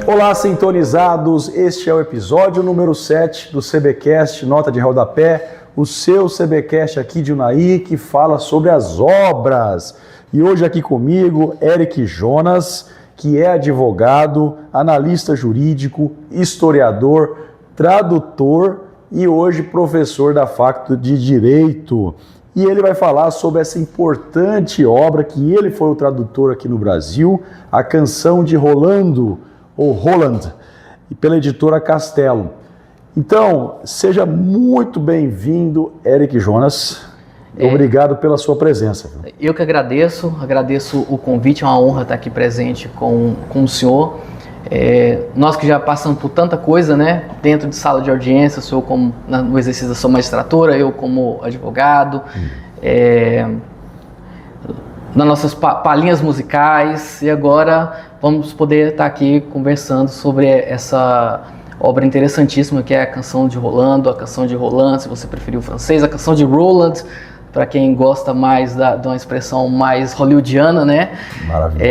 Olá, sintonizados, este é o episódio número 7 do CBcast, nota de rodapé, o seu CBcast aqui de Unai, que fala sobre as obras. E hoje aqui comigo, Eric Jonas, que é advogado, analista jurídico, historiador, tradutor e hoje professor da Faculdade de Direito. E ele vai falar sobre essa importante obra que ele foi o tradutor aqui no Brasil, a Canção de Rolando, ou Roland, pela editora Castelo. Então, seja muito bem-vindo, Eric Jonas. Obrigado pela sua presença. Eu que agradeço o convite, é uma honra estar aqui presente com o senhor. Nós que já passamos por tanta coisa, né, dentro de sala de audiência, o senhor como no exercício da sua magistratura, eu como advogado, nas nossas palhinhas musicais, e agora vamos poder estar aqui conversando sobre essa obra interessantíssima que é a Canção de Rolando, a Canção de Roland, se você preferir o francês, a Canção de Roland, para quem gosta mais de uma expressão mais hollywoodiana, né? Maravilha.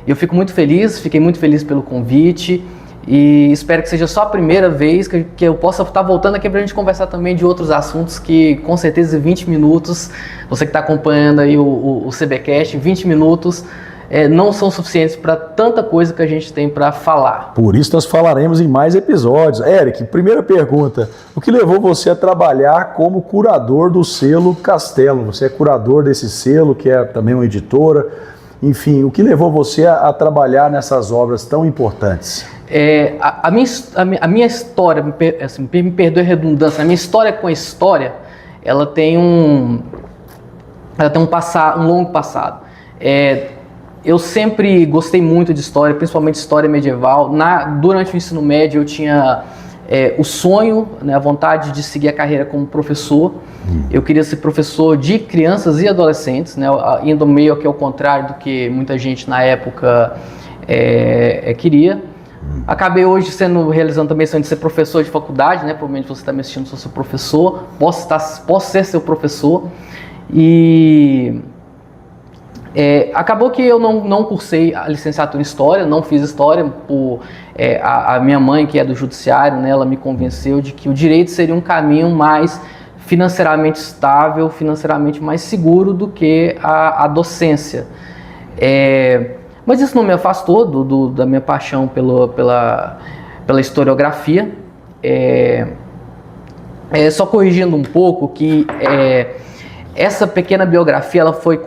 Eu fiquei muito feliz pelo convite e espero que seja só a primeira vez que eu possa estar voltando aqui para a gente conversar também de outros assuntos que, com certeza, em 20 minutos, você que está acompanhando aí o CBcast, 20 minutos não são suficientes para tanta coisa que a gente tem para falar. Por isso nós falaremos em mais episódios. Eric, primeira pergunta, o que levou você a trabalhar como curador do selo Castelo? Você é curador desse selo, que é também uma editora. Enfim, o que levou você a trabalhar nessas obras tão importantes? A minha história, me perdoe a redundância, a minha história com a história, ela tem um longo passado. Eu sempre gostei muito de história, principalmente história medieval. Durante o ensino médio eu tinha o sonho, né, a vontade de seguir a carreira como professor. Eu queria ser professor de crianças e adolescentes, né, indo meio que ao contrário do que muita gente na época queria. Acabei hoje realizando também esse sonho de ser professor de faculdade, né? Provavelmente você está me assistindo, sou seu professor, posso ser seu professor. E acabou que eu não cursei a licenciatura em História, não fiz História, a minha mãe, que é do Judiciário, né, ela me convenceu de que o direito seria um caminho mais financeiramente estável, financeiramente mais seguro do que a docência. Mas isso não me afastou da minha paixão pela historiografia. Só corrigindo um pouco que essa pequena biografia ela foi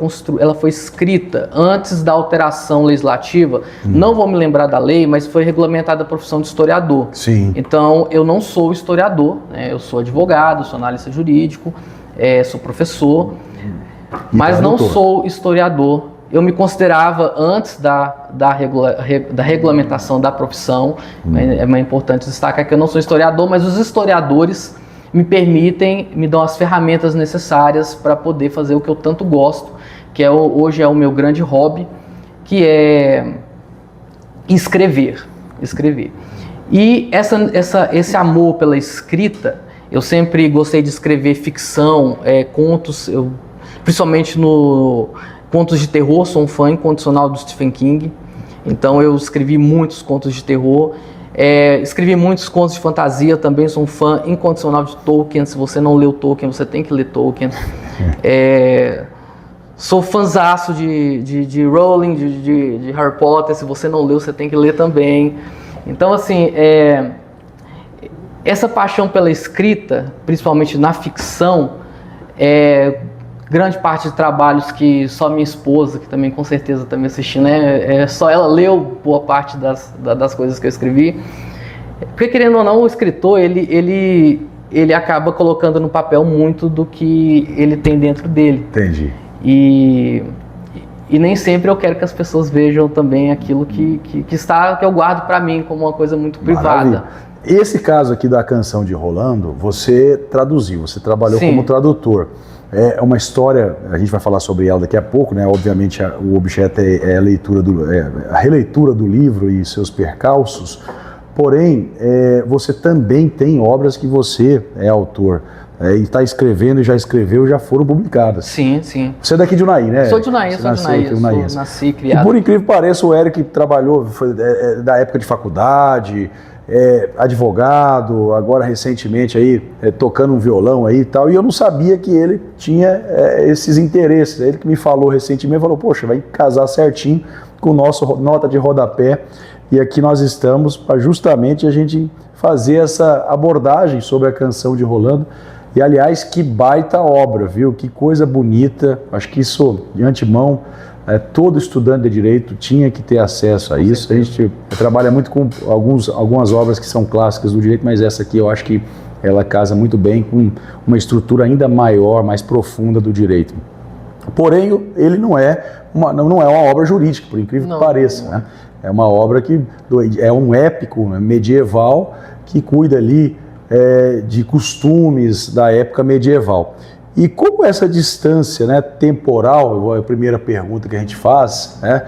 escrita antes da alteração legislativa. Não vou me lembrar da lei, mas foi regulamentada a profissão de historiador. Sim. Então, eu não sou historiador, né? Eu sou advogado, sou analista jurídico, sou professor, mas não sou historiador. Eu me considerava antes da regulamentação da profissão. É importante destacar que eu não sou historiador, mas os historiadores me dão as ferramentas necessárias para poder fazer o que eu tanto gosto, que hoje é o meu grande hobby, que é escrever. E esse amor pela escrita, eu sempre gostei de escrever ficção, contos, principalmente no contos de terror, sou um fã incondicional do Stephen King, então eu escrevi muitos contos de terror. Escrevi muitos contos de fantasia, também sou um fã incondicional de Tolkien. Se você não leu Tolkien, você tem que ler Tolkien. Sou fãzaço de Rowling, de Harry Potter. Se você não leu, você tem que ler também. Então, assim, essa paixão pela escrita, principalmente na ficção, grande parte de trabalhos que só minha esposa, que também com certeza está me assistindo, só ela leu boa parte das coisas que eu escrevi. Porque, querendo ou não, o escritor, ele acaba colocando no papel muito do que ele tem dentro dele. Entendi. E nem sempre eu quero que as pessoas vejam também aquilo que eu guardo para mim como uma coisa muito privada. Maravilha. Esse caso aqui da Canção de Rolando, você traduziu, você trabalhou como tradutor. É uma história, a gente vai falar sobre ela daqui a pouco, né? Obviamente o objeto é a releitura do livro e seus percalços, porém você também tem obras que você é autor. e está escrevendo e já escreveu, já foram publicadas. Sim, sim. Você é daqui de Unai, né? Sou de Unai, nasci, criado. E por incrível que pareça, o Eric trabalhou da época de faculdade, advogado, agora recentemente aí tocando um violão aí e tal, e eu não sabia que ele tinha esses interesses. Ele que me falou recentemente, falou, poxa, vai casar certinho com o nosso Nota de Rodapé, e aqui nós estamos para justamente a gente fazer essa abordagem sobre a canção de Rolando. E aliás, que baita obra, viu? Que coisa bonita. Acho que isso, de antemão, todo estudante de direito tinha que ter acesso a isso. A gente trabalha muito com algumas obras que são clássicas do direito, mas essa aqui eu acho que ela casa muito bem com uma estrutura ainda maior, mais profunda do direito. Porém, ele não é uma obra jurídica, por incrível que pareça, né? É uma obra que é um épico medieval que cuida ali de costumes da época medieval. E como essa distância, né, temporal, a primeira pergunta que a gente faz, né,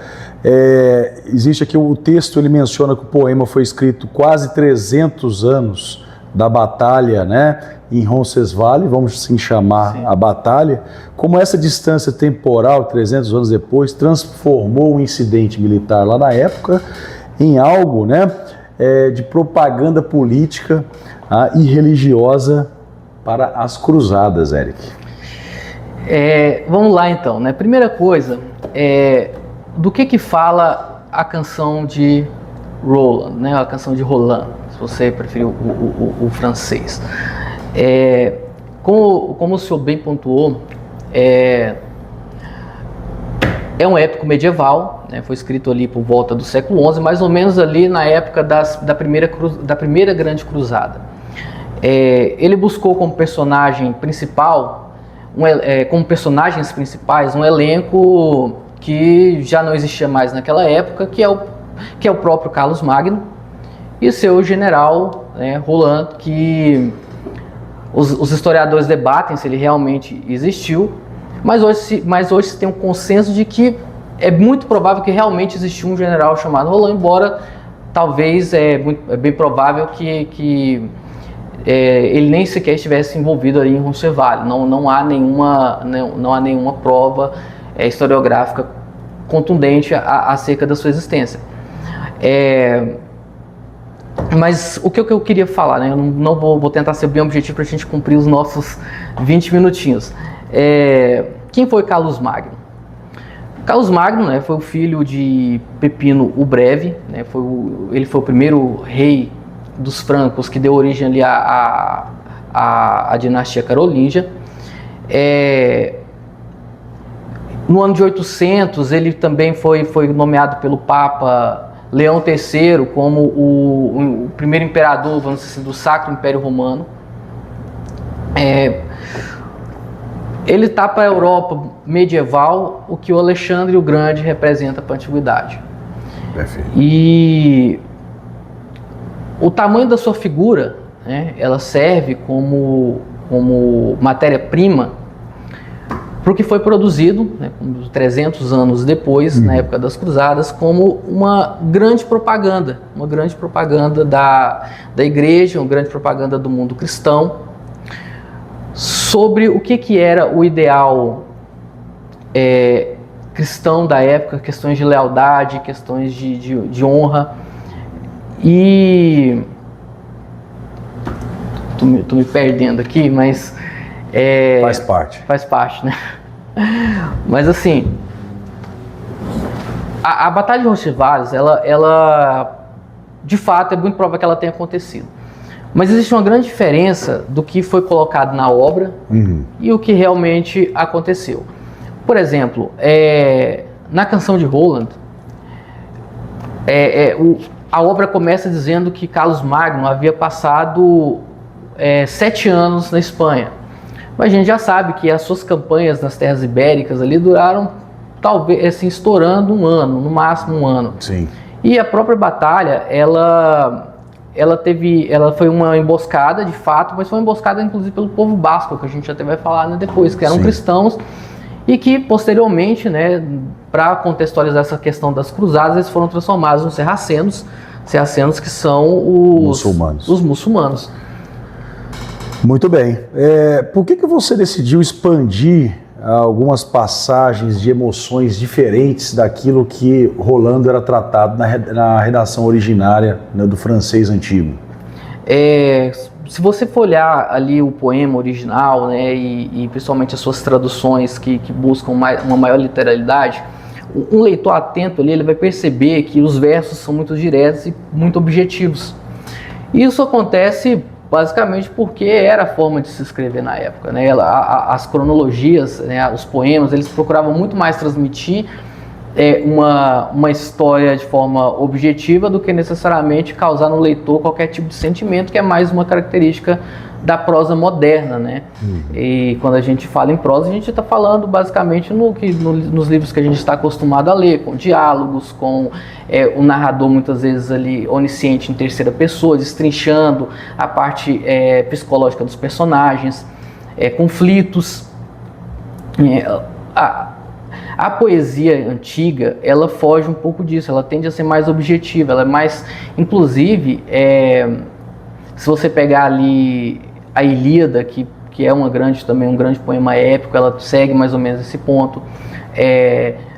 existe aqui o texto, ele menciona que o poema foi escrito quase 300 anos da batalha, né, em Roncesvalles, vamos assim chamar Sim. a batalha. Como essa distância temporal, 300 anos depois, transformou o incidente militar lá na época em algo, né, de propaganda política e religiosa para as cruzadas, Eric? Vamos lá então, né? Primeira coisa, do que fala a canção de Roland, né? A canção de Roland, se você preferir o francês. Como o senhor bem pontuou, é um épico medieval, né? Foi escrito ali por volta do século XI, mais ou menos ali na época da primeira grande cruzada. Ele buscou como personagem principal, como personagens principais, um elenco que já não existia mais naquela época, que é o próprio Carlos Magno e seu general, né, Roland, que os historiadores debatem se ele realmente existiu, mas hoje se tem um consenso de que é muito provável que realmente existiu um general chamado Roland, embora talvez é bem provável que ele nem sequer estivesse envolvido ali em Roncesvalles. Não há nenhuma prova historiográfica contundente acerca da sua existência. Mas o que eu queria falar, né? Eu não vou tentar ser bem objetivo para a gente cumprir os nossos 20 minutinhos. Quem foi Carlos Magno? Carlos Magno, né, foi o filho de Pepino o Breve, né? Ele foi o primeiro rei dos francos que deu origem ali à dinastia carolíngia. No ano de 800, ele também foi nomeado pelo Papa Leão III como o primeiro imperador, vamos dizer assim, do Sacro Império Romano. Ele está para a Europa medieval o que o Alexandre o Grande representa para a Antiguidade. Perfeito. E o tamanho da sua figura, né, ela serve como matéria-prima para o que foi produzido, né, 300 anos depois, na época das Cruzadas, como uma grande propaganda da igreja, uma grande propaganda do mundo cristão, sobre o que era o ideal cristão da época, questões de lealdade, questões de honra. E tô me perdendo aqui, mas faz parte, né? Mas assim, a Batalha de Roncesvalles, ela de fato é muito provável que ela tenha acontecido, mas existe uma grande diferença do que foi colocado na obra e o que realmente aconteceu. Por exemplo, na canção de Roland, a obra começa dizendo que Carlos Magno havia passado 7 anos na Espanha. Mas a gente já sabe que as suas campanhas nas terras ibéricas ali duraram, talvez, assim, estourando um ano, no máximo um ano. Sim. E a própria batalha, ela foi uma emboscada, de fato, mas foi uma emboscada, inclusive, pelo povo basco, que a gente até vai falar, né, depois, que eram cristãos, e que, posteriormente, né, para contextualizar essa questão das cruzadas, eles foram transformados em sarracenos que são os muçulmanos. Muito bem. Por que você decidiu expandir algumas passagens de emoções diferentes daquilo que Rolando era tratado na redação originária, né, do francês antigo? Se você for olhar ali o poema original, né, e principalmente as suas traduções que buscam uma maior literalidade, um leitor atento ali, ele vai perceber que os versos são muito diretos e muito objetivos. Isso acontece basicamente porque era a forma de se escrever na época, né? As cronologias, né, os poemas, eles procuravam muito mais transmitir uma história de forma objetiva do que necessariamente causar no leitor qualquer tipo de sentimento, que é mais uma característica da prosa moderna, né? E quando a gente fala em prosa, a gente está falando basicamente nos livros que a gente está acostumado a ler, com diálogos, com o narrador muitas vezes ali onisciente em terceira pessoa, destrinchando a parte psicológica dos personagens, conflitos. A poesia antiga, ela foge um pouco disso, ela tende a ser mais objetiva, ela é mais, inclusive, se você pegar ali a Ilíada, que é também um grande poema épico, ela segue mais ou menos esse ponto.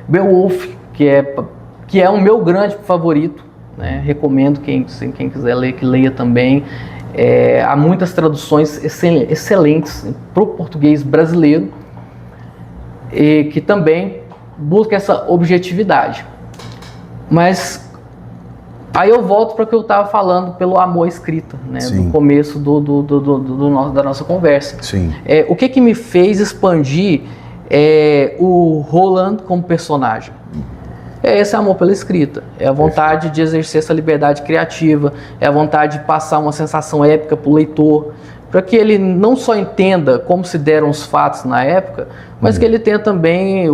Beowulf, que é o meu grande favorito, né? Recomendo quem quiser ler, que leia também. Há muitas traduções excelentes para o português brasileiro, e que também busca essa objetividade. Mas aí eu volto para o que eu estava falando pelo amor à escrita, né, no começo da nossa conversa. Sim. O que me fez expandir o Roland como personagem? É esse amor pela escrita, é a vontade de exercer essa liberdade criativa, é a vontade de passar uma sensação épica para o leitor, para que ele não só entenda como se deram os fatos na época, mas que ele tenha também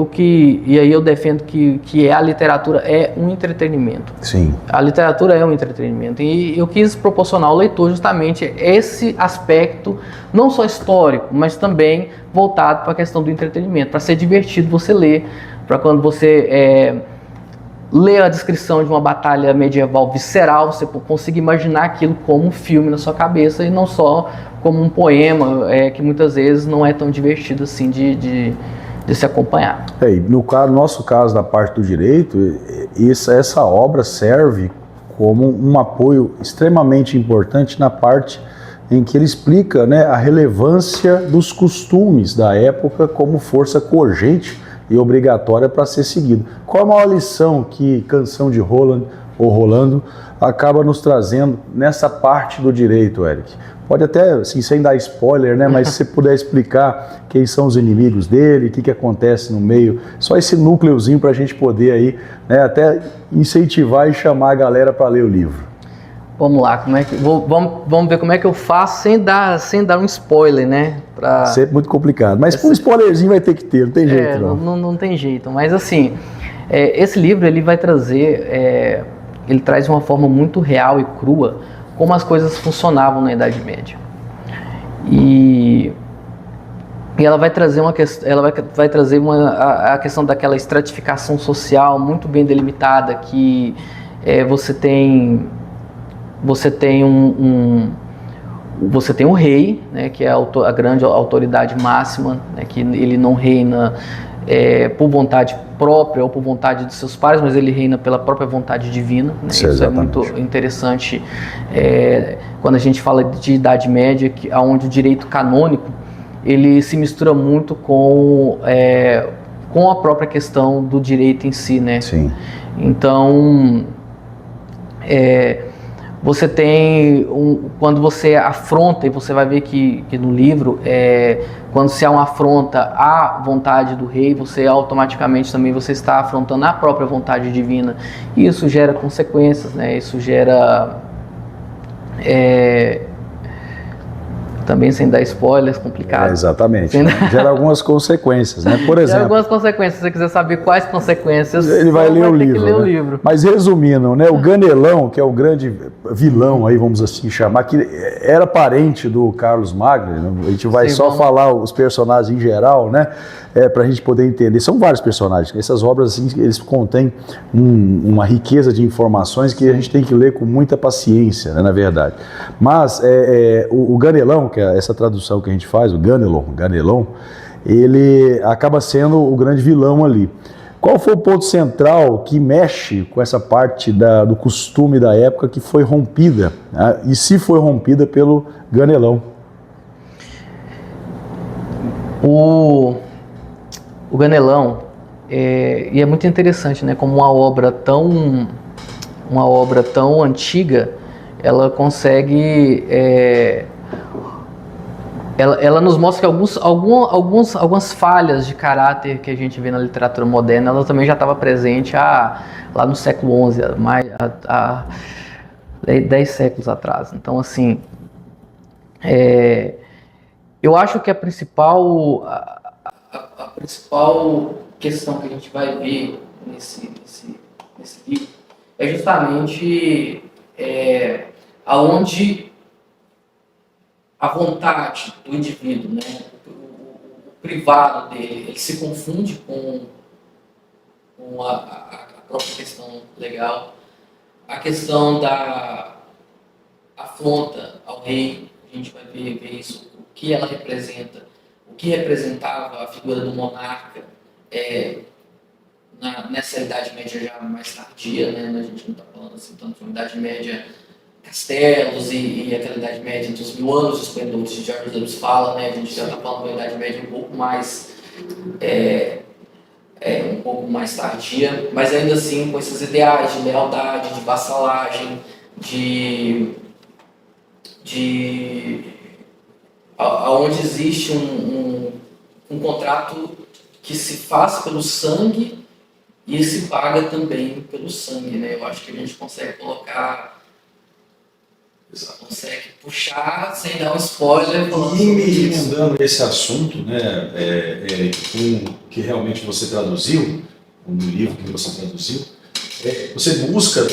e aí eu defendo que a literatura é um entretenimento. Sim. A literatura é um entretenimento, e eu quis proporcionar ao leitor justamente esse aspecto, não só histórico, mas também voltado para a questão do entretenimento, para ser divertido você ler, para quando você ler a descrição de uma batalha medieval visceral, você conseguir imaginar aquilo como um filme na sua cabeça e não só como um poema que muitas vezes não é tão divertido assim de se acompanhar. No nosso caso, da parte do direito, essa obra serve como um apoio extremamente importante na parte em que ele explica, né, a relevância dos costumes da época como força cogente e obrigatória para ser seguida. Qual a maior lição que Canção de Roland, ou Rolando, acaba nos trazendo nessa parte do direito, Eric? Pode até, assim, sem dar spoiler, né, mas se você puder explicar quem são os inimigos dele, o que acontece no meio, só esse núcleozinho para a gente poder aí, né, até incentivar e chamar a galera para ler o livro. Vamos lá, vamos ver como é que eu faço sem dar um spoiler, né? Sempre muito complicado, mas um spoilerzinho vai ter que ter, não tem jeito não tem jeito, mas assim, esse livro ele vai trazer, ele traz de uma forma muito real e crua como as coisas funcionavam na Idade Média. E ela vai trazer a questão daquela estratificação social muito bem delimitada, que você tem um rei, né, que é a grande autoridade máxima, né, que ele não reina por vontade própria ou por vontade de seus pares, mas ele reina pela própria vontade divina, né? Isso é muito interessante quando a gente fala de Idade Média, onde o direito canônico ele se mistura muito com a própria questão do direito em si, né? Sim. Então, você tem, quando você afronta, e você vai ver que no livro, quando se há uma afronta à vontade do rei, você automaticamente também você está afrontando a própria vontade divina. E isso gera consequências, né? Isso gera, também sem dar spoilers, complicado. Exatamente. Gera algumas consequências, né? Por exemplo. Gera algumas consequências. Se você quiser saber quais consequências, ele vai ler o livro. O livro. Mas resumindo, né? O Ganelão, que é o grande vilão, aí vamos assim chamar, que era parente do Carlos Magno, né? A gente vai falar os personagens em geral, né? Para a gente poder entender. São vários personagens. Essas obras, assim, eles contêm uma riqueza de informações que a gente tem que ler com muita paciência, né, na verdade. Mas o Ganelão, que é essa tradução que a gente faz, o Ganelon, ele acaba sendo o grande vilão ali. Qual foi o ponto central que mexe com essa parte do costume da época que foi rompida, né? E se foi rompida pelo Ganelon? O Ganelão, e é muito interessante, né? Como uma obra tão antiga, ela consegue, ela nos mostra que algumas falhas de caráter que a gente vê na literatura moderna, ela também já estava presente lá no século XI, há 10 séculos atrás. Então, assim, eu acho que a principal questão que a gente vai ver nesse livro é justamente aonde a vontade do indivíduo, né, o privado dele, ele se confunde com a própria questão legal, a questão da afronta ao rei. A gente vai ver isso, o que ela representa, o que representava a figura do monarca nessa Idade Média já mais tardia, né? A gente não está falando assim tanto de uma Idade Média, castelos e aquela Idade Média entre os 1000 anos de esplendor que George Lewis fala, né? A gente já está falando de uma Idade Média um pouco mais tardia, mas ainda assim com esses ideais de lealdade, de vassalagem, aonde existe um contrato que se faz pelo sangue e se paga também pelo sangue, né? Eu acho que a gente consegue puxar sem dar um spoiler. E me emendando esse assunto, né, com que realmente você traduziu, no livro que você traduziu, você busca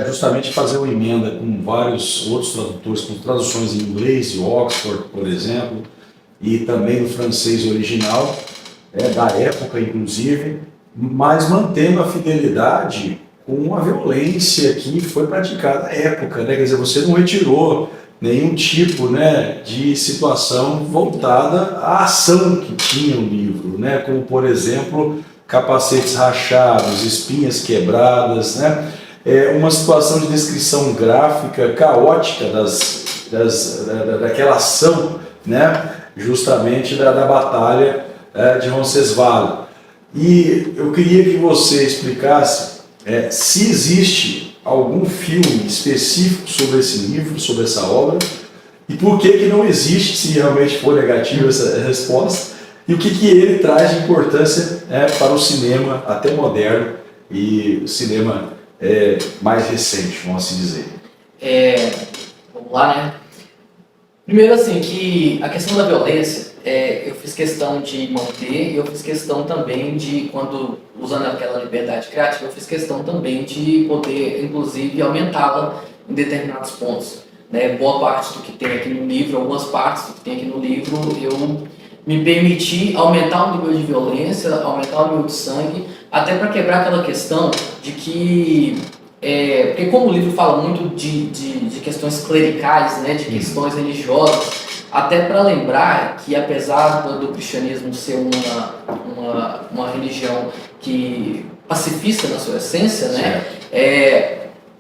justamente fazer uma emenda com vários outros tradutores, com traduções em inglês de Oxford, por exemplo, e também no francês original, da época inclusive, mas mantendo a fidelidade com a violência que foi praticada na época, né? Quer dizer, você não retirou nenhum tipo, né, de situação voltada à ação que tinha o livro, né? Como, por exemplo, capacetes rachados, espinhas quebradas, né? Uma situação de descrição gráfica caótica daquela ação, né? Justamente da batalha de Roncesvalles. E eu queria que você explicasse se existe algum filme específico sobre esse livro, sobre essa obra, e por que não existe, se realmente for negativa essa resposta, e o que ele traz de importância para o cinema até moderno e o cinema mais recente, vamos assim dizer. Vamos lá, né? Primeiro, assim, que a questão da violência, eu fiz questão de manter, e eu fiz questão também de, usando aquela liberdade criativa, eu fiz questão também de poder, inclusive, aumentá-la em determinados pontos, né? Boa parte do que tem aqui no livro, algumas partes do que tem aqui no livro, eu me permiti aumentar o nível de violência, aumentar o nível de sangue, até para quebrar aquela questão de que... porque como o livro fala muito de questões clericais, né, de questões religiosas, até para lembrar que apesar do cristianismo ser uma religião pacifista na sua essência, né,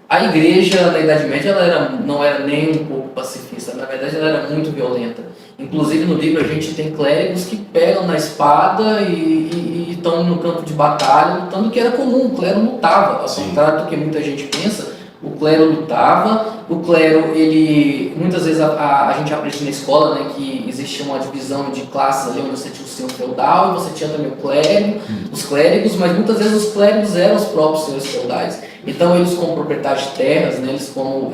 a igreja na Idade Média não era nem um pouco pacifista, na verdade ela era muito violenta. Inclusive no livro a gente tem clérigos que pegam na espada e estão no campo de batalha, lutando, que era comum, o clero lutava, ao contrário do que muita gente pensa. O clero lutava, o clero, muitas vezes a gente aprende na escola, né, que existia uma divisão de classes ali, onde você tinha o senhor feudal e você tinha também o clérigo, os clérigos, mas muitas vezes os clérigos eram os próprios senhores feudais. Então eles como proprietários de terras, né, eles como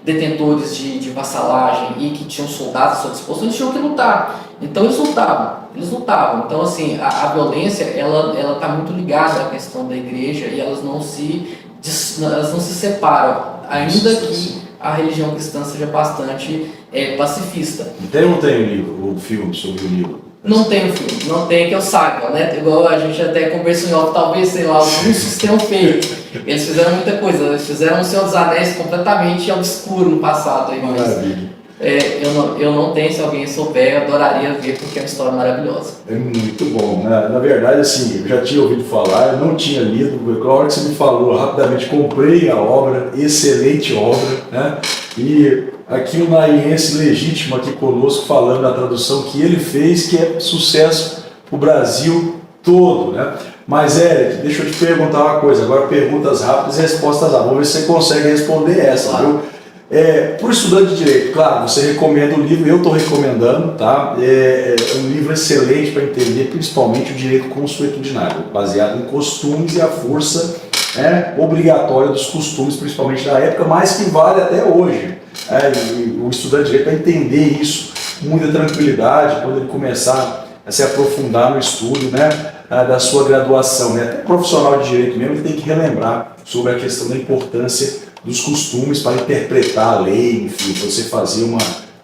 detentores de vassalagem e que tinham soldados à sua disposição, eles tinham que lutar. Então eles lutavam. Então assim, a violência, ela está muito ligada à questão da igreja e elas não se separam, ainda que a religião cristã seja bastante pacifista. Tem ou não tem o filme sobre o livro? Não tem o filme, não tem que eu saiba, né? Igual a gente até conversou em off, talvez, sei lá, os russos tenham feito. Eles fizeram muita coisa, eles fizeram o Senhor dos Anéis completamente obscuro no passado. Aí, mas, Eu não tenho, se alguém souber, eu adoraria ver, porque é uma história maravilhosa. É muito bom, né? Na verdade, assim, eu já tinha ouvido falar, eu não tinha lido, na hora que você me falou, rapidamente comprei a obra, excelente obra, né? E aqui o naiense legítimo aqui conosco falando da tradução que ele fez, que é sucesso para o Brasil todo, né? Mas, Eric, deixa eu te perguntar uma coisa, agora perguntas rápidas e respostas rápidas. Vamos ver se você consegue responder essa, claro. Viu? Por estudante de direito, claro, você recomenda o livro, eu estou recomendando, tá? É um livro excelente para entender principalmente o direito consuetudinário, baseado em costumes e a força obrigatória dos costumes, principalmente da época, mas que vale até hoje. E o estudante de direito vai entender isso com muita tranquilidade quando ele começar a se aprofundar no estudo, né, da sua graduação, né? Até profissional de direito mesmo, ele tem que relembrar sobre a questão da importância dos costumes para interpretar a lei, enfim, você fazer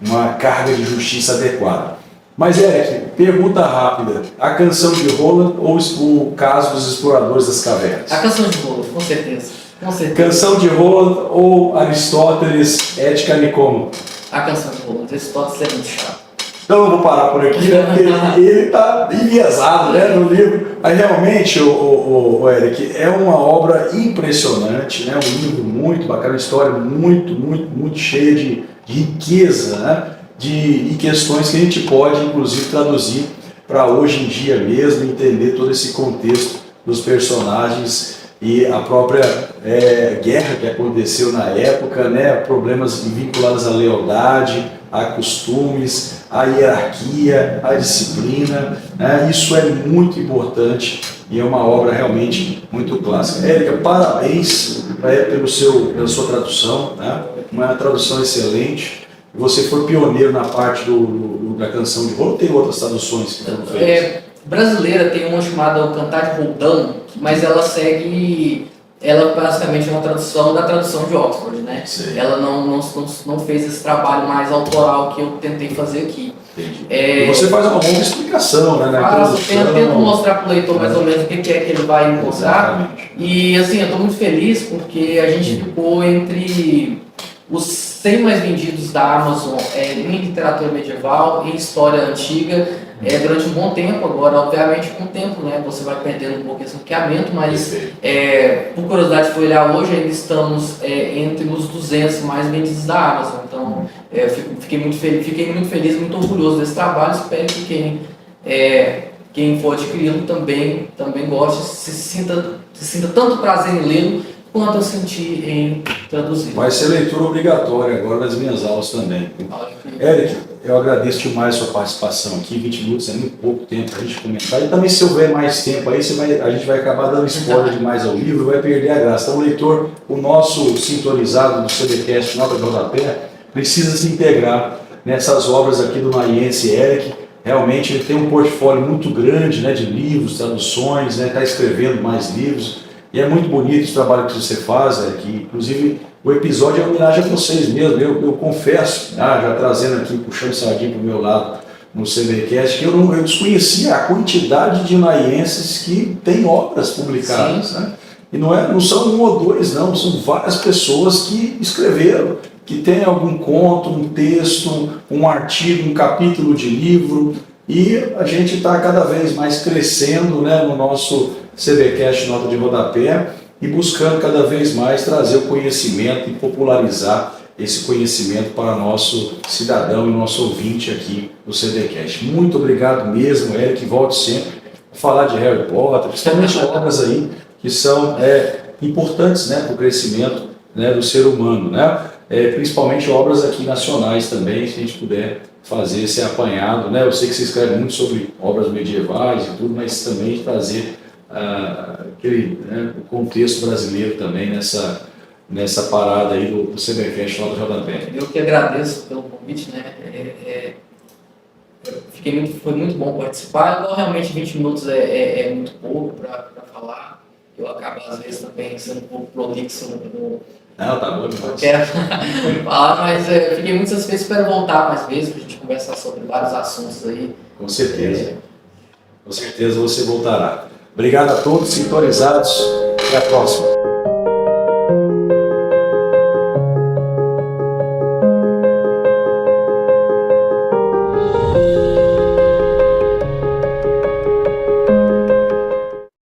uma carga de justiça adequada. Mas, Eric, pergunta rápida, a Canção de Roland ou o Caso dos Exploradores das Cavernas? A Canção de Roland, com certeza. Com certeza. Canção de Roland ou Aristóteles, Ética Nicômaco? A Canção de Roland, Aristóteles é muito chato. Então eu vou parar por aqui, né, porque ele está enviesado, né, no livro. Mas realmente, o Eric, é uma obra impressionante, né, um livro muito bacana, uma história muito cheia de riqueza, né, e questões que a gente pode, inclusive, traduzir para hoje em dia mesmo, entender todo esse contexto dos personagens e a própria guerra que aconteceu na época, né, problemas vinculados à lealdade, a costumes, a hierarquia, a disciplina, né? Isso é muito importante e é uma obra realmente muito clássica. Érica, parabéns pela sua tradução, né? Uma tradução excelente. Você foi pioneiro na parte da Canção de Roland, ou tem outras traduções que foram feitas? Brasileira tem uma chamada O Cantar de Roldão, mas ela segue... Ela basicamente é uma tradução da tradução de Oxford, né? Sim. Ela não fez esse trabalho mais autoral que eu tentei fazer aqui. E você faz uma longa explicação, né? Eu tento mostrar para o leitor mais ou menos o que é que ele vai encontrar. Exatamente. E assim, eu estou muito feliz porque a gente ficou entre os 100 mais vendidos da Amazon em literatura medieval, em história antiga, durante um bom tempo. Agora, obviamente, com o tempo, né, você vai perdendo um pouco esse ranqueamento, mas por curiosidade, fui olhar hoje, ainda estamos entre os 200 mais vendidos da Amazon. Então, fiquei muito feliz, muito orgulhoso desse trabalho. Espero que quem for adquiri-lo também goste, se sinta tanto prazer em lê-lo, quanto eu senti em traduzir. Vai ser leitura obrigatória agora nas minhas aulas também. Eric, eu agradeço demais a sua participação aqui. 20 minutos é muito pouco tempo para a gente comentar. E também, se houver mais tempo aí, a gente vai acabar dando spoiler demais ao livro, vai perder a graça. Então, o leitor, o nosso sintonizado do CBcast Nota de Rodapé, precisa se integrar nessas obras aqui do naiense Eric. Realmente, ele tem um portfólio muito grande, né, de livros, traduções, né, está escrevendo mais livros. E é muito bonito o trabalho que você faz, que inclusive o episódio é uma homenagem a vocês mesmo. Eu confesso, já trazendo aqui, puxando sardinha para o meu lado no CBcast, que eu desconhecia a quantidade de naienses que têm obras publicadas. Né? E não são um ou dois, não, são várias pessoas que escreveram, que têm algum conto, um texto, um artigo, um capítulo de livro. E a gente está cada vez mais crescendo, né, no nosso CBcast Nota de Rodapé e buscando cada vez mais trazer o conhecimento e popularizar esse conhecimento para nosso cidadão e nosso ouvinte aqui do CBcast. Muito obrigado mesmo, Eric, volte sempre a falar de Harry Potter, principalmente obras aí que são importantes, né, para o crescimento, né, do ser humano, né? Principalmente obras aqui nacionais também, se a gente puder fazer esse apanhado, né? Eu sei que você escreve muito sobre obras medievais e tudo, mas também trazer o contexto brasileiro também nessa parada aí do CBcast Nota de Rodapé. Eu que agradeço pelo convite, né? Foi muito bom participar. Agora, realmente 20 minutos é muito pouco para falar. Eu acabo às vezes também sendo um pouco prolixo no Não, tá bom demais. Não quero falar, mas fiquei muito satisfeito. Espero voltar mais vezes para a gente conversar sobre vários assuntos aí. Com certeza. Com certeza você voltará. Obrigado a todos sintonizados. Até a próxima.